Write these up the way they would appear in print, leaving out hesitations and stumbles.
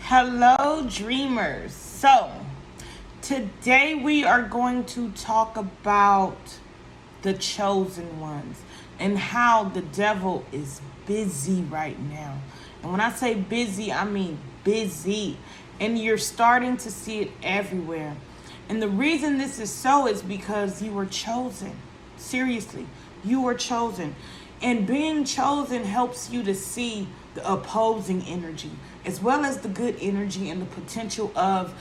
Hello, dreamers. So, today we are going to talk about the chosen ones and how the devil is busy right now. And when I say busy, I mean busy. And you're starting to see it everywhere. And the reason this is so is because you were chosen. Seriously, you were chosen. And being chosen helps you to see the opposing energy as well as the good energy and the potential of,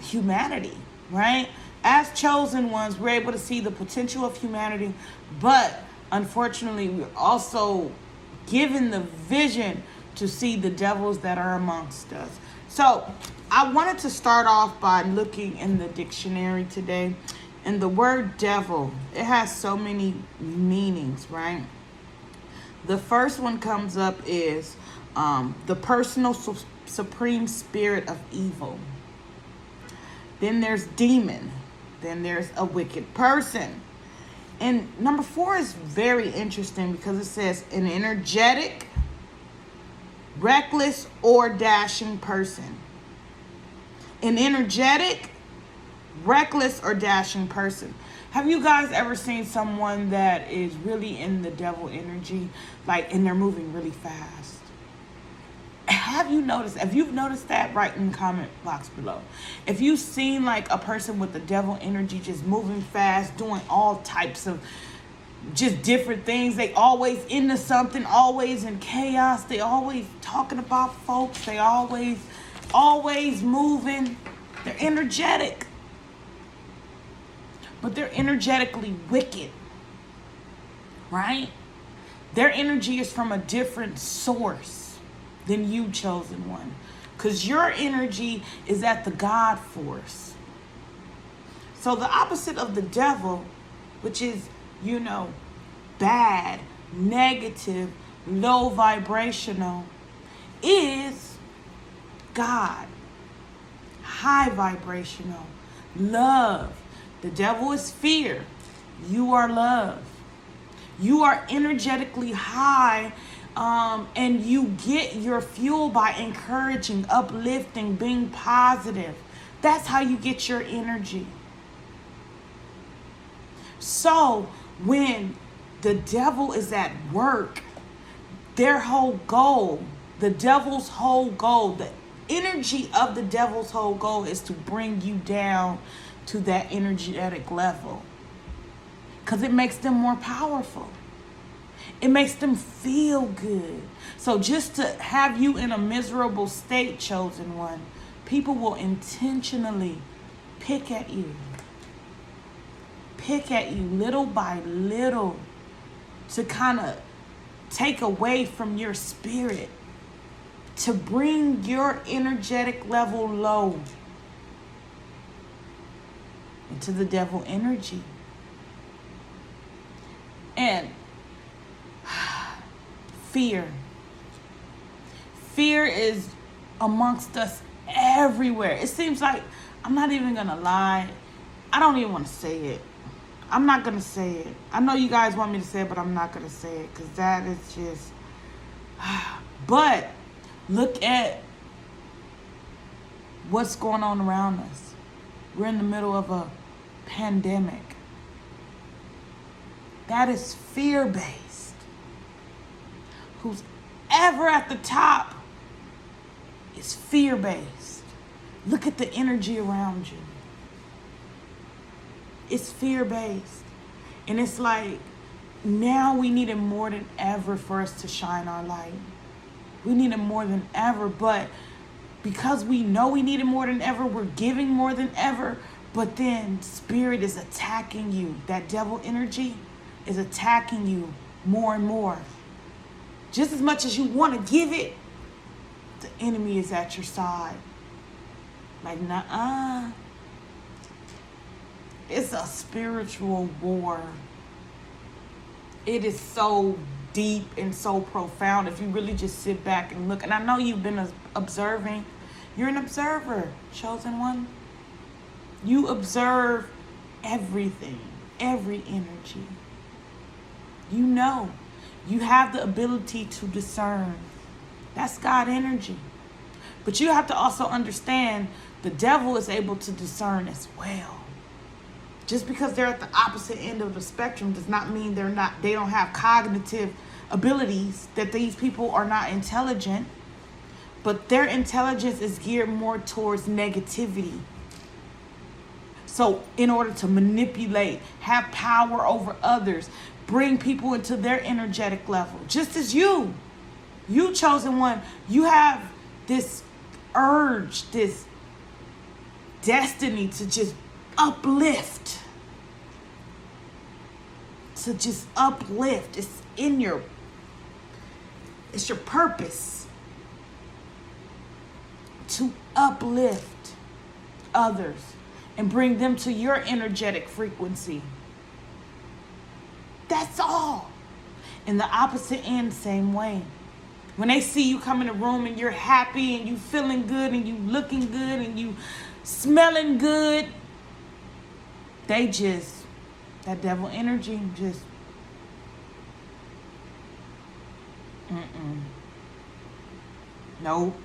humanity, right? As chosen ones, we're able to see the potential of humanity, but unfortunately, we're also given the vision to see the devils that are amongst us. So I wanted to start off by looking in the dictionary today. And the word devil, it has so many meanings, right? The first one comes up is the personal supreme spirit of evil. Then there's demon. Then there's a wicked person. And number 4 is very interesting because it says an energetic, reckless, or dashing person. An energetic, reckless, or dashing person. Have you guys ever seen someone that is really in the devil energy, and they're moving really fast? Have you noticed? If you've noticed that, write in the comment box below. If you've seen a person with the devil energy just moving fast, doing all types of just different things, they always into something, always in chaos, they always talking about folks, they always moving, they're energetic. But they're energetically wicked, right? Their energy is from a different source than you, chosen one. Because your energy is at the God force. So the opposite of the devil, which is, bad, negative, low vibrational, is God. High vibrational, love. The devil is fear. You are love. You are energetically high, and you get your fuel by encouraging, uplifting, being positive. That's how you get your energy. So when the devil is at work, their whole goal, the devil's whole goal, the energy of the devil's whole goal is to bring you down to that energetic level, because it makes them more powerful. It makes them feel good. So just to have you in a miserable state, chosen one, people will intentionally pick at you little by little to kind of take away from your spirit, to bring your energetic level low into the devil energy. And fear is amongst us everywhere. It seems like, I'm not even gonna lie, I don't even want to say it. I'm not gonna say it. I know you guys want me to say it, but I'm not gonna say it because that is just but look at what's going on around us. We're in the middle of a pandemic. That is fear-based. Who's ever at the top is fear-based. Look at the energy around you. It's fear-based. And it's like, now we need it more than ever for us to shine our light. We need it more than ever, but because we know we need it more than ever, we're giving more than ever. But then spirit is attacking you. That devil energy is attacking you more and more. Just as much as you want to give it, the enemy is at your side. Nuh-uh. It's a spiritual war. It is so deep and so profound if you really just sit back and look. And I know you've been observing. You're an observer, chosen one. You observe everything, every energy. You have the ability to discern. That's God energy. But you have to also understand the devil is able to discern as well. Just because they're at the opposite end of the spectrum does not mean they don't have cognitive abilities, that these people are not intelligent, but their intelligence is geared more towards negativity. So in order to manipulate, have power over others, bring people into their energetic level, just as you chosen one, you have this urge, this destiny to just uplift. It's your purpose to uplift others and bring them to your energetic frequency. That's all. In the opposite end, same way. When they see you come in a room and you're happy and you feeling good and you looking good and you smelling good, that devil energy just, nope.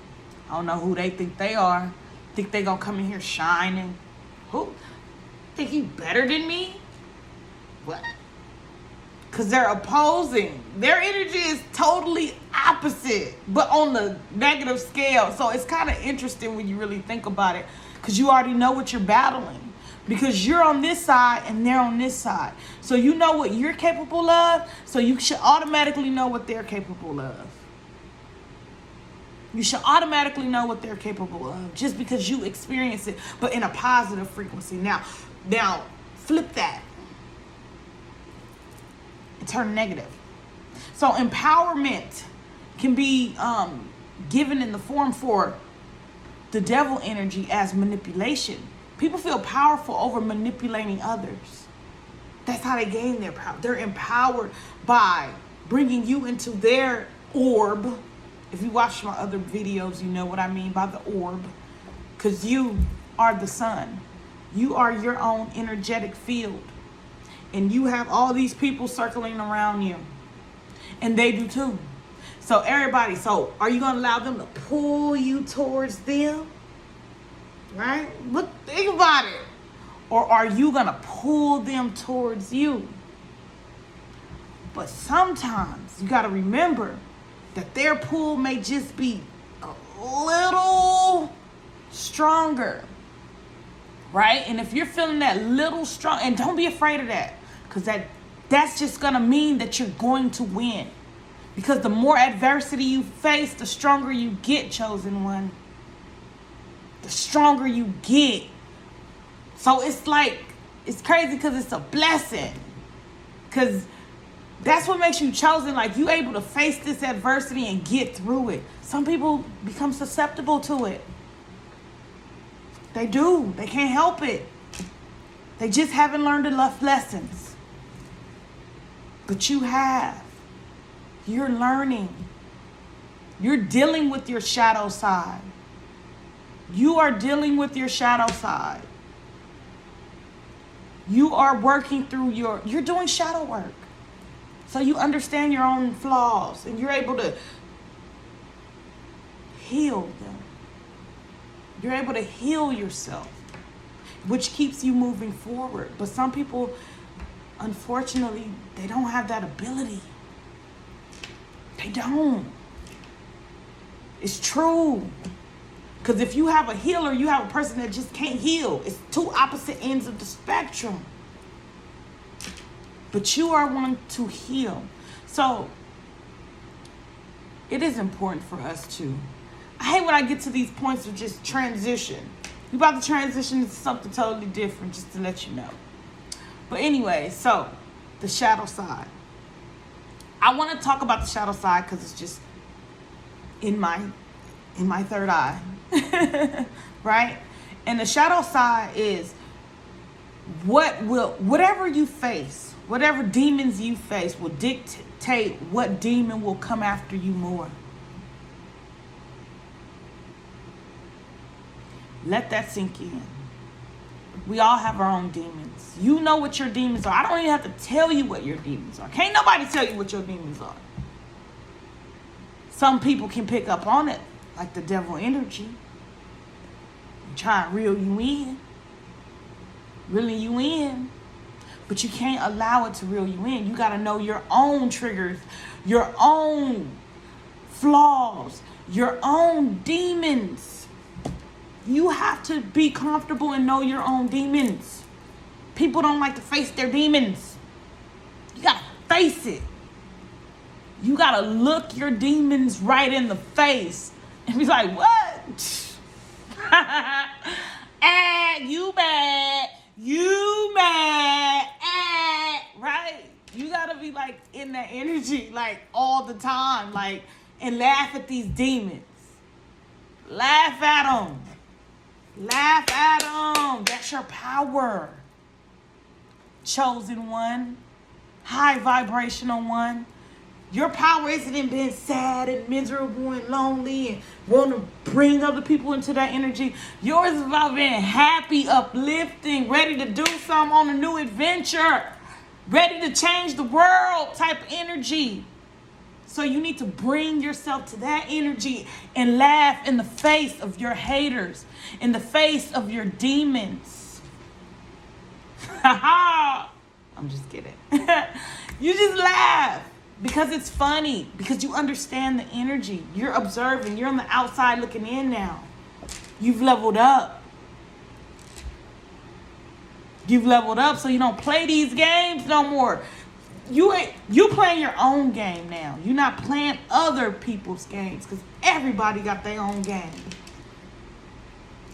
I don't know who they think they are. Think they gonna come in here shining. Who? Think you better than me? What? Because they're opposing. Their energy is totally opposite, but on the negative scale. So it's kind of interesting when you really think about it, because you already know what you're battling. Because you're on this side and they're on this side. So you know what you're capable of, so you should automatically know what they're capable of. You should automatically know what they're capable of just because you experience it, but in a positive frequency. Now flip that and turn negative. So empowerment can be given in the form for the devil energy as manipulation. People feel powerful over manipulating others. That's how they gain their power. They're empowered by bringing you into their orb. If you watch my other videos, you know what I mean by the orb. Because you are the sun. You are your own energetic field. And you have all these people circling around you. And they do too. So everybody, are you going to allow them to pull you towards them? Right? Think about it. Or are you going to pull them towards you? But sometimes you got to remember that their pull may just be a little stronger. Right? And if you're feeling that little strong, and don't be afraid of that, because that's just going to mean that you're going to win. Because the more adversity you face, the stronger you get, chosen one. The stronger you get. So it's crazy because it's a blessing. Because that's what makes you chosen. Like, you able to face this adversity and get through it. Some people become susceptible to it. They do. They can't help it. They just haven't learned enough lessons. But you have. You're learning. You're dealing with your shadow side. You are dealing with your shadow side. You are working through you're doing shadow work. So you understand your own flaws and you're able to heal them. You're able to heal yourself, which keeps you moving forward. But some people, unfortunately, they don't have that ability. They don't. It's true. Because if you have a healer, you have a person that just can't heal. It's two opposite ends of the spectrum. But you are one to heal. So it is important for us to. I hate when I get to these points of just transition. We're about to transition into something totally different, just to let you know. But anyway, so the shadow side. I want to talk about the shadow side because it's just in my third eye. Right? And the shadow side is whatever you face, whatever demons you face will dictate what demon will come after you more. Let that sink in. We all have our own demons. You know what your demons are. I don't even have to tell you what your demons are. Can't nobody tell you what your demons are. Some people can pick up on it. like the devil energy. Try to reel you in. Reeling you in. But you can't allow it to reel you in. You got to know your own triggers, your own flaws, your own demons. You have to be comfortable and know your own demons. People don't like to face their demons. You got to face it. You got to look your demons right in the face and be like, what? You mad. You mad. Right? You got to be like in that energy like all the time. Like, and laugh at these demons. Laugh at them. Laugh at them. That's your power. Chosen one. High vibrational one. Your power isn't in being sad and miserable and lonely and want to bring other people into that energy. Yours is about being happy, uplifting, ready to do something on a new adventure, ready to change the world type energy. So you need to bring yourself to that energy and laugh in the face of your haters, in the face of your demons. I'm just kidding. You just laugh. Because it's funny. Because you understand the energy. You're observing. You're on the outside looking in now. You've leveled up. You've leveled up so you don't play these games no more. You playing your own game now. You're not playing other people's games. Because everybody got their own game.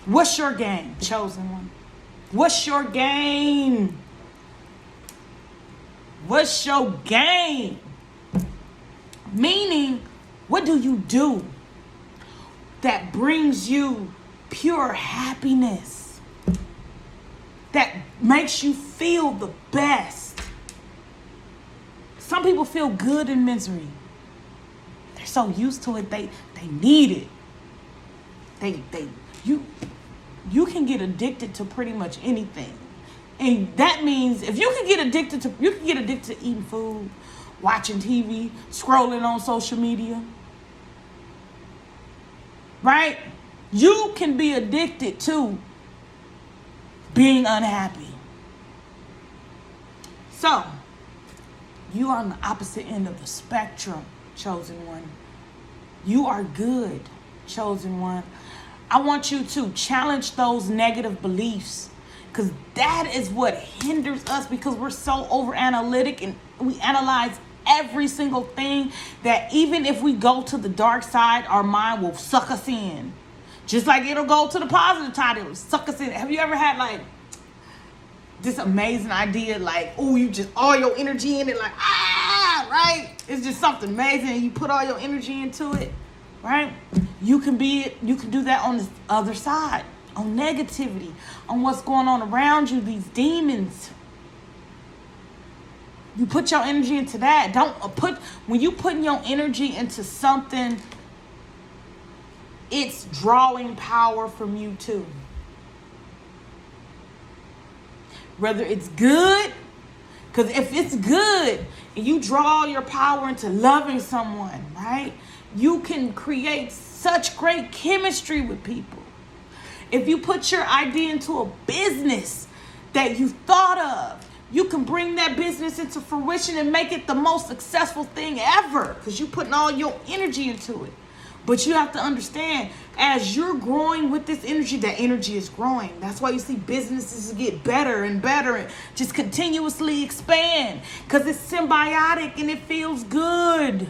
What's your game, chosen one? What's your game? What's your game? Meaning, what do you do that brings you pure happiness? That makes you feel the best? Some people feel good in misery. They're so used to it, they need it. You can get addicted to pretty much anything. And that means if you can get addicted to eating food, watching TV, scrolling on social media, right? You can be addicted to being unhappy. So, you are on the opposite end of the spectrum, chosen one. You are good, chosen one. I want you to challenge those negative beliefs, because that is what hinders us, because we're so over analytic and we analyze every single thing that even if we go to the dark side, our mind will suck us in. Just like it'll go to the positive side, it'll suck us in. Have you ever had like this amazing idea, like, oh, you just all your energy in it, like, right? It's just something amazing and you put all your energy into it, right? You can do that on the other side, on negativity, on what's going on around you, these demons. You put your energy into that. When you putting your energy into something, it's drawing power from you too. Whether it's good, because if it's good and you draw your power into loving someone, right? You can create such great chemistry with people. If you put your idea into a business that you thought of, you can bring that business into fruition and make it the most successful thing ever, because you're putting all your energy into it. But you have to understand, as you're growing with this energy, that energy is growing. That's why you see businesses get better and better and just continuously expand, because it's symbiotic and it feels good.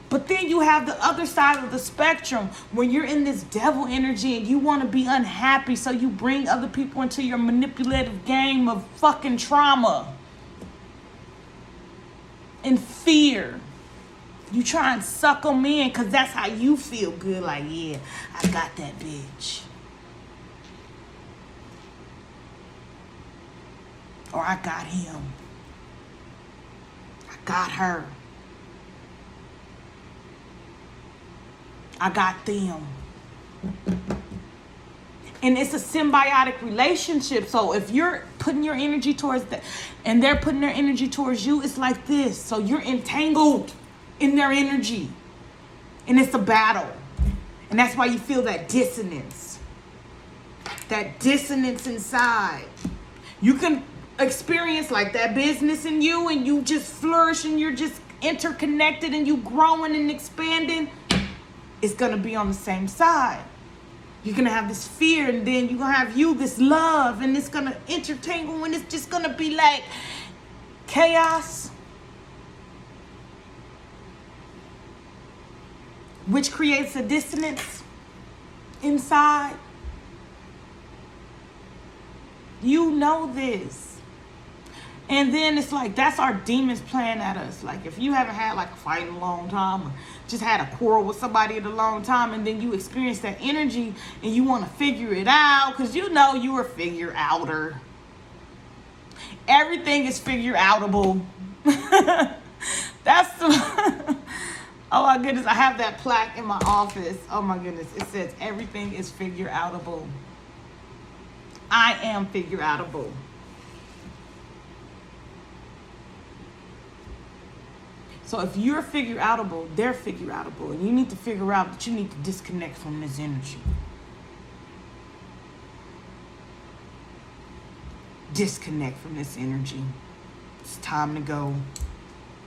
But then you have the other side of the spectrum when you're in this devil energy and you want to be unhappy, so you bring other people into your manipulative game of fucking trauma and fear. You try and suck them in because that's how you feel good. Like, yeah, I got that bitch. Or I got him. I got her. I got them. And it's a symbiotic relationship. So if you're putting your energy towards that and they're putting their energy towards you, it's like this. So you're entangled in their energy. And it's a battle. And that's why you feel that dissonance. That dissonance inside. You can experience like that business in you, and you just flourish, and you're just interconnected, and you growing and expanding. It's going to be on the same side. You're going to have this fear, and then you're going to have this love, and it's going to intertangle, and it's just going to be like chaos, which creates a dissonance inside. You know this. And then it's like, that's our demons playing at us. Like, if you haven't had like a fight in a long time, or just had a quarrel with somebody in a long time, and then you experience that energy and you want to figure it out, because you know you are figure outer. Everything is figure outable. That's the oh my goodness, I have that plaque in my office. Oh my goodness, it says everything is figure outable. I am figure outable. So if you're figure outable, they're figure outable. And you need to figure out that you need to disconnect from this energy. Disconnect from this energy. It's time to go.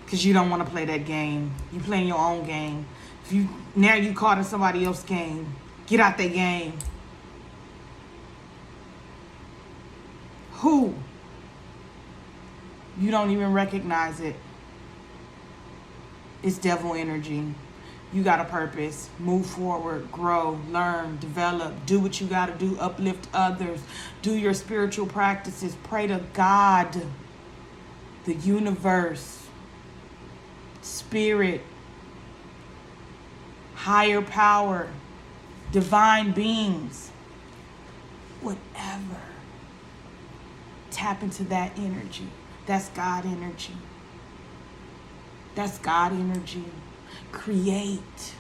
Because you don't want to play that game. You're playing your own game. Now you caught in somebody else's game. Get out that game. Who? You don't even recognize it. It's devil energy. You got a purpose. Move forward, grow, learn, develop, do what you got to do, uplift others, do your spiritual practices, pray to God, the universe, spirit, higher power, divine beings, whatever. Tap into that energy. That's God energy. That's God energy. Create.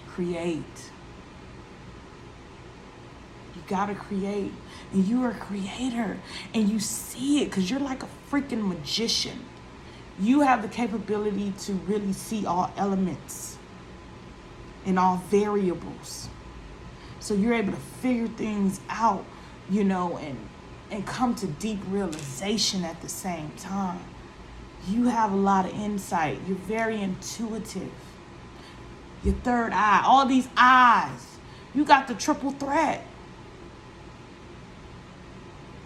Create. You gotta create. And you are a creator. And you see it because you're like a freaking magician. You have the capability to really see all elements and all variables. So you're able to figure things out, and come to deep realization at the same time. You have a lot of insight. You're very intuitive. Your third eye, all these eyes. You got the triple threat.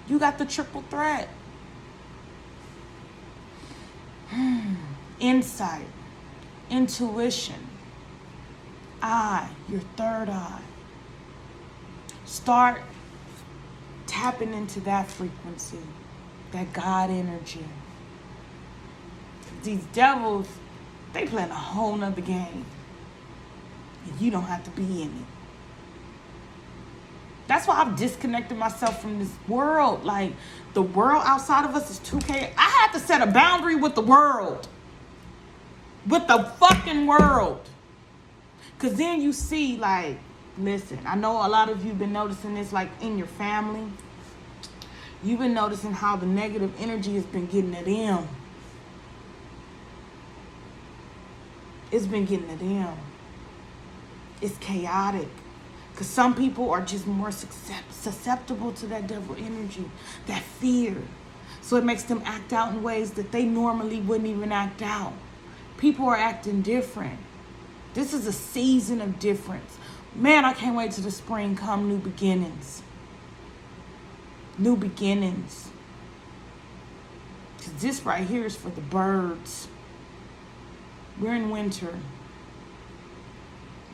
You got the triple threat. Insight, intuition, eye, your third eye. Start tapping into that frequency, that God energy. These devils, they playing a whole nother game. And you don't have to be in it. That's why I've disconnected myself from this world. Like, the world outside of us is 2K. I had to set a boundary with the world. With the fucking world. Because then you see, like, listen, I know a lot of you have been noticing this, like, in your family. You've been noticing how the negative energy has been getting at them. It's been getting at them. It's chaotic. Because some people are just more susceptible to that devil energy, that fear. So it makes them act out in ways that they normally wouldn't even act out. People are acting different. This is a season of difference. Man, I can't wait till the spring come, new beginnings. New beginnings. Because this right here is for the birds. We're in winter.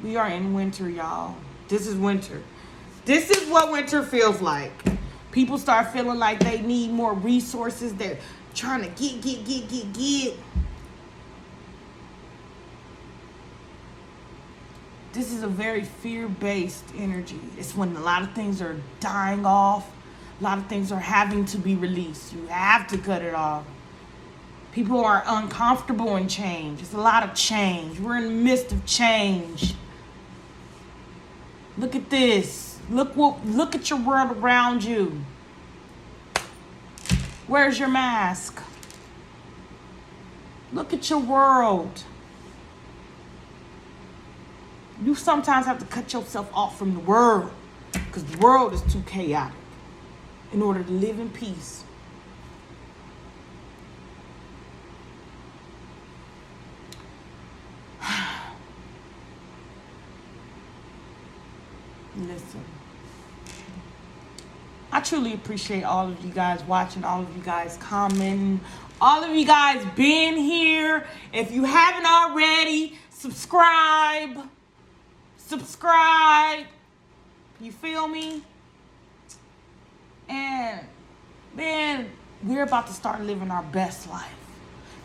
We are in winter, y'all. This is winter. This is what winter feels like. People start feeling like they need more resources. They're trying to get. This is a very fear-based energy. It's when a lot of things are dying off. A lot of things are having to be released. You have to cut it off. People are uncomfortable in change. It's a lot of change. We're in the midst of change. Look at this. Look at your world around you. Where's your mask? Look at your world. You sometimes have to cut yourself off from the world because the world is too chaotic in order to live in peace. Listen, I truly appreciate all of you guys watching, all of you guys commenting, all of you guys being here. If you haven't already, subscribe. You feel me? And then we're about to start living our best life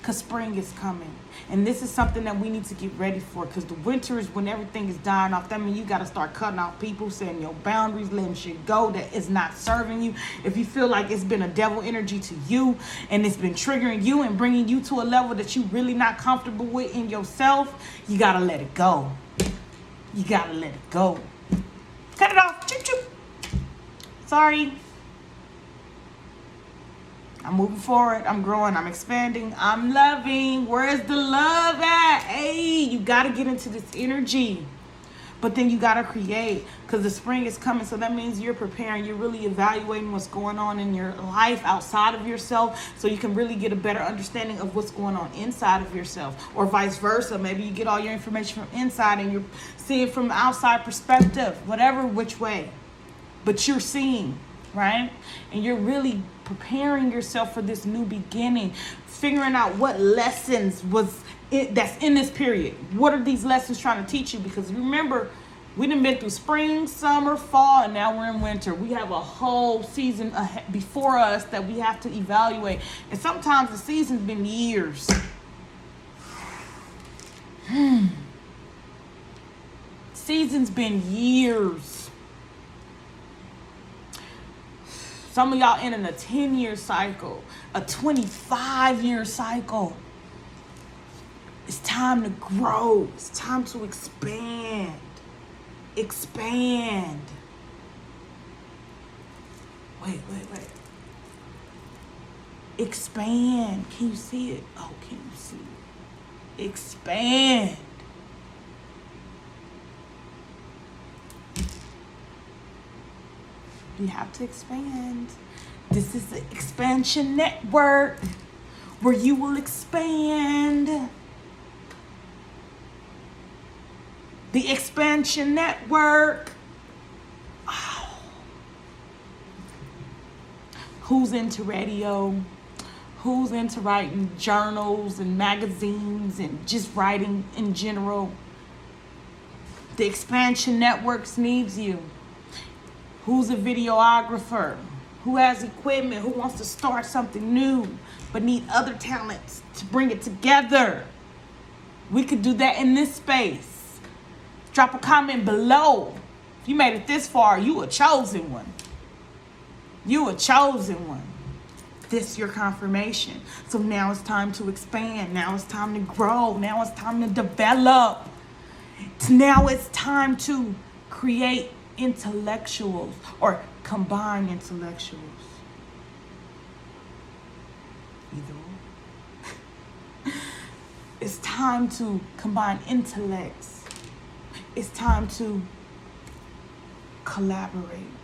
because spring is coming. And this is something that we need to get ready for, because the winter is when everything is dying off. That means you got to start cutting off people, setting your boundaries, letting shit go that is not serving you. If you feel like it's been a devil energy to you and it's been triggering you and bringing you to a level that you really not comfortable with in yourself, you got to let it go. You got to let it go. Cut it off. Choop, choop. Sorry. I'm moving forward. I'm growing. I'm expanding. I'm loving. Where's the love at? Hey, you got to get into this energy. But then you got to create, because the spring is coming. So that means you're preparing. You're really evaluating what's going on in your life outside of yourself, so you can really get a better understanding of what's going on inside of yourself, or vice versa. Maybe you get all your information from inside and you're seeing from the outside perspective, whatever which way. But you're seeing, right? And you're really preparing yourself for this new beginning, figuring out what lessons that's in this period. What are these lessons trying to teach you? Because remember, we done been through spring, summer, fall, and now we're in winter. We have a whole season before us that we have to evaluate. And sometimes the season's been years. Season's been years. Some of y'all in a 10-year cycle, a 25-year cycle. It's time to grow. It's time to expand. Expand. Wait. Expand. Can you see it? Oh, can you see it? Expand. You have to expand. This is the Expansion Network, where you will expand. The Expansion Network. Oh. Who's into radio? Who's into writing journals and magazines and just writing in general? The Expansion Networks needs you. Who's a videographer? Who has equipment? Who wants to start something new but need other talents to bring it together? We could do that in this space. Drop a comment below. If you made it this far, you a chosen one. You a chosen one. This is your confirmation. So now it's time to expand. Now it's time to grow. Now it's time to develop. Now it's time to create intellectuals or combine intellectuals. Either or. It's time to combine intellects. It's time to collaborate.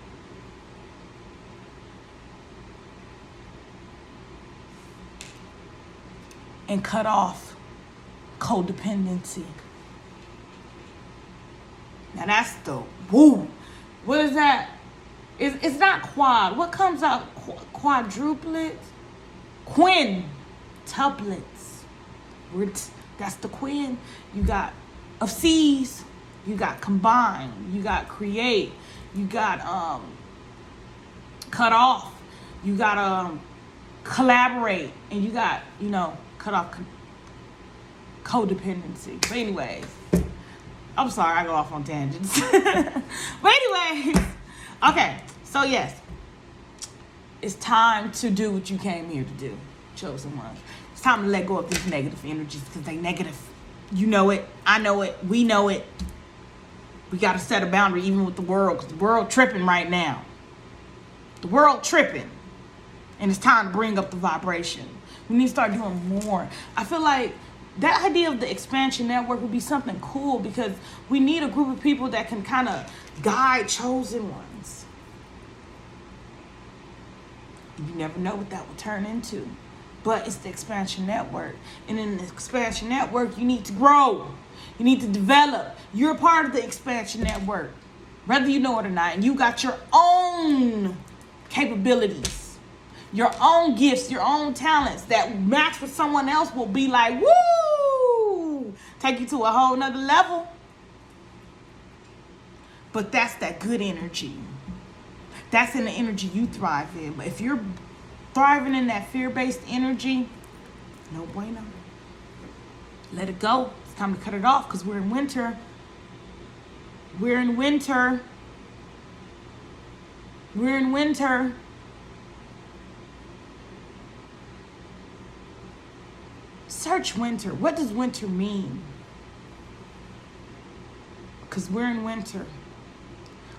And cut off codependency. Now that's the woo. What is that? It's not quad. What comes out? Quadruplets? Quintuplets. That's the quin. You got of C's. You got combine. You got create. You got cut off. You got collaborate. And you got, cut off codependency. But anyways, I'm sorry, I go off on tangents. But anyways, okay, so yes, it's time to do what you came here to do, chosen one. It's time to let go of these negative energies because they negative. You know it, I know it, we know it. We got to set a boundary even with the world, because the world tripping right now. The world tripping. And it's time to bring up the vibration. We need to start doing more. I feel like that idea of the expansion network would be something cool because we need a group of people that can kind of guide chosen ones. You never know what that will turn into. But it's the expansion network. And in the expansion network, you need to grow. You need to develop. You're a part of the expansion network, whether you know it or not. And you got your own capabilities, your own gifts, your own talents that match with someone else will be like, woo! Take you to a whole nother level. But that's that good energy. That's in the energy you thrive in. But if you're thriving in that fear-based energy, no bueno. Let it go. It's time to cut it off because we're in winter. We're in winter. We're in winter. Search winter. What does winter mean? Because we're in winter.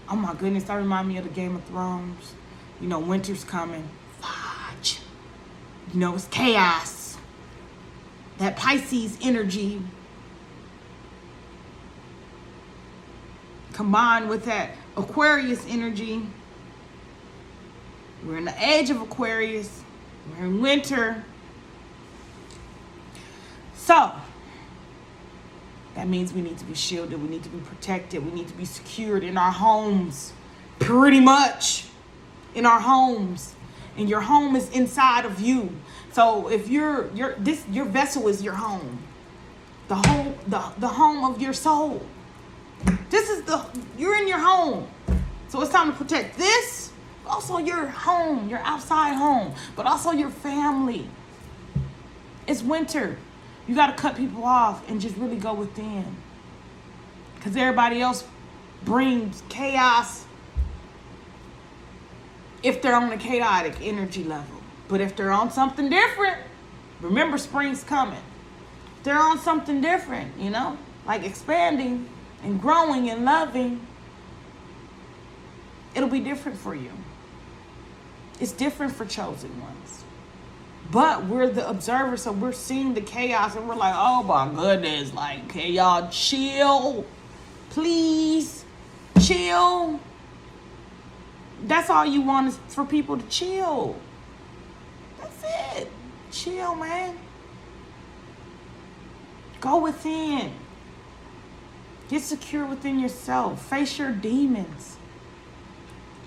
Oh my goodness, that reminds me of the Game of Thrones. You know, winter's coming. Fudge. You know, it's chaos. That Pisces energy combined with that Aquarius energy. We're in the age of Aquarius. We're in winter. So, that means we need to be shielded. We need to be protected. We need to be secured in our homes. Pretty much in our homes. And your home is inside of you. So if your vessel is your home. The home of your soul. You're in your home. So it's time to protect this. Also your home, your outside home. But also your family. It's winter. You got to cut people off and just really go within. Because everybody else brings chaos if they're on a chaotic energy level. But if they're on something different, remember spring's coming. If they're on something different, you know, like expanding and growing and loving, it'll be different for you. It's different for chosen ones. But we're the observers, so we're seeing the chaos and we're like, oh my goodness, like, can y'all chill? Please, chill. That's all you want is for people to chill. That's it. Chill, man. Go within. Get secure within yourself. Face your demons.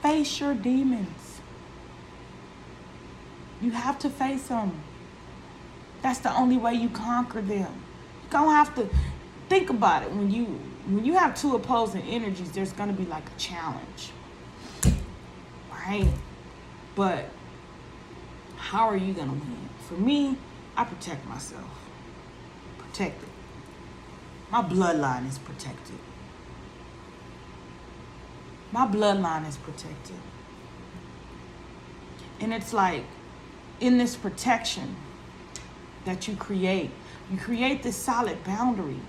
Face your demons. You have to face them. That's the only way you conquer them. You don't have to think about it. When you have two opposing energies, there's going to be like a challenge. Right? But how are you going to win? For me, I protect myself. Protected. My bloodline is protected. My bloodline is protected. And it's like, in this protection that you create this solid boundary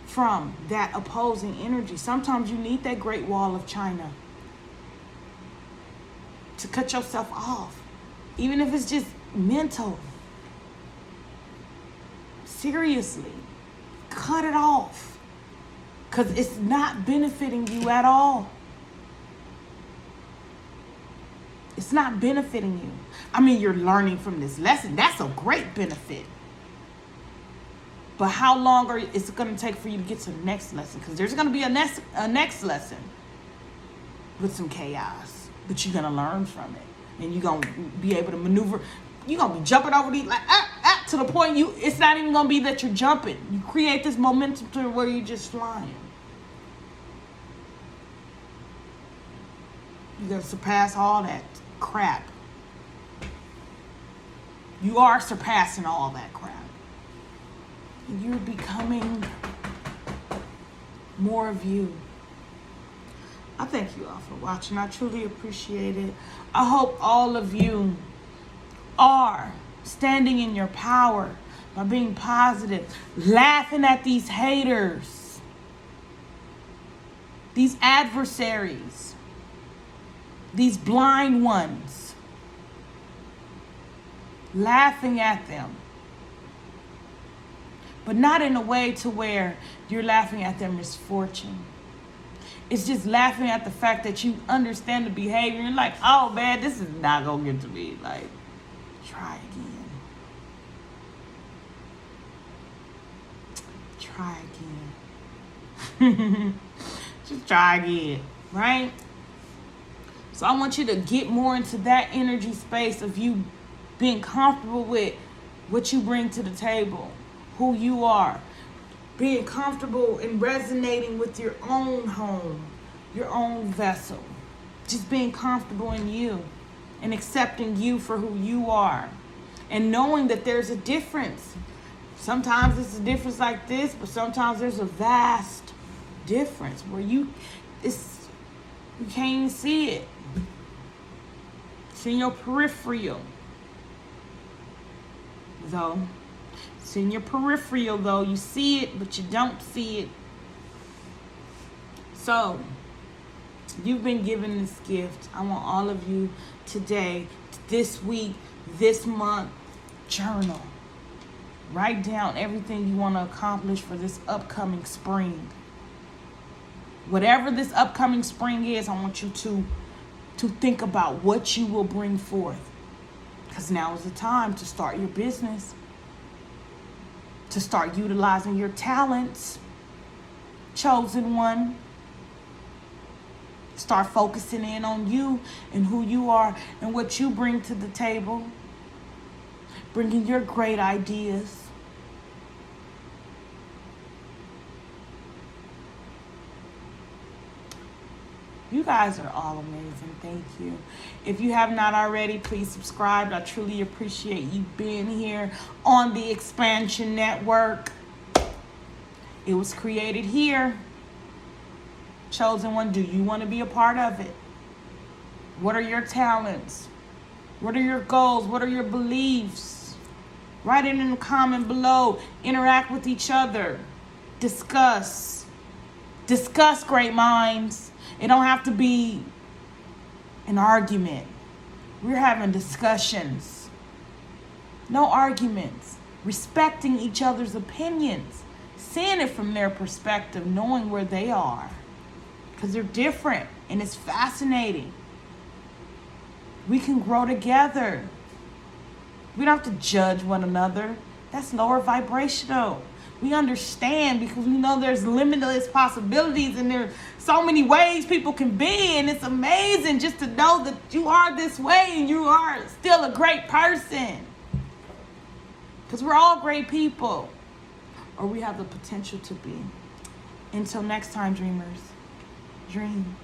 from that opposing energy. Sometimes you need that Great Wall of China to cut yourself off, even if it's just mental. Seriously, cut it off, because it's not benefiting you at all. It's not benefiting you. I mean, you're learning from this lesson. That's a great benefit. But how long is it going to take for you to get to the next lesson? Because there's going to be a next lesson with some chaos. But you're going to learn from it. And you're going to be able to maneuver. You're going to be jumping over these, like, to the point it's not even going to be that you're jumping. You create this momentum to where you're just flying. You're going to surpass all that crap. You are surpassing all that crap. You're becoming more of you. I thank you all for watching. I truly appreciate it. I hope all of you are standing in your power by being positive, laughing at these haters, these adversaries, these blind ones, laughing at them but not in a way to where you're laughing at their misfortune. It's just laughing at the fact that you understand the behavior. You're like, oh man, this is not gonna get to me. Like, try again. Try again. Just try again, right? So I want you to get more into that energy space of you being comfortable with what you bring to the table, who you are, being comfortable and resonating with your own home, your own vessel, just being comfortable in you and accepting you for who you are, and knowing that there's a difference. Sometimes it's a difference like this, but sometimes there's a vast difference where you can't even see it. It's in your peripheral, though. It's in your peripheral, though. You see it, but you don't see it. So, you've been given this gift. I want all of you today, this week, this month, journal. Write down everything you want to accomplish for this upcoming spring. Whatever this upcoming spring is, I want you to think about what you will bring forth. Because now is the time to start your business, to start utilizing your talents, chosen one. Start focusing in on you and who you are and what you bring to the table. Bringing your great ideas. You guys are all amazing. Thank you. If you have not already, please subscribe. I truly appreciate you being here on the Expansion Network. It was created here. Chosen one, do you want to be a part of it? What are your talents? What are your goals? What are your beliefs? Write it in the comment below. Interact with each other. Discuss. Discuss, great minds. It don't have to be an argument. We're having discussions. No arguments. Respecting each other's opinions. Seeing it from their perspective. Knowing where they are. Because they're different. And it's fascinating. We can grow together. We don't have to judge one another. That's lower vibrational. We understand because we know there's limitless possibilities and there's so many ways people can be, and it's amazing just to know that you are this way and you are still a great person. Because we're all great people, or we have the potential to be. Until next time, dreamers, dream.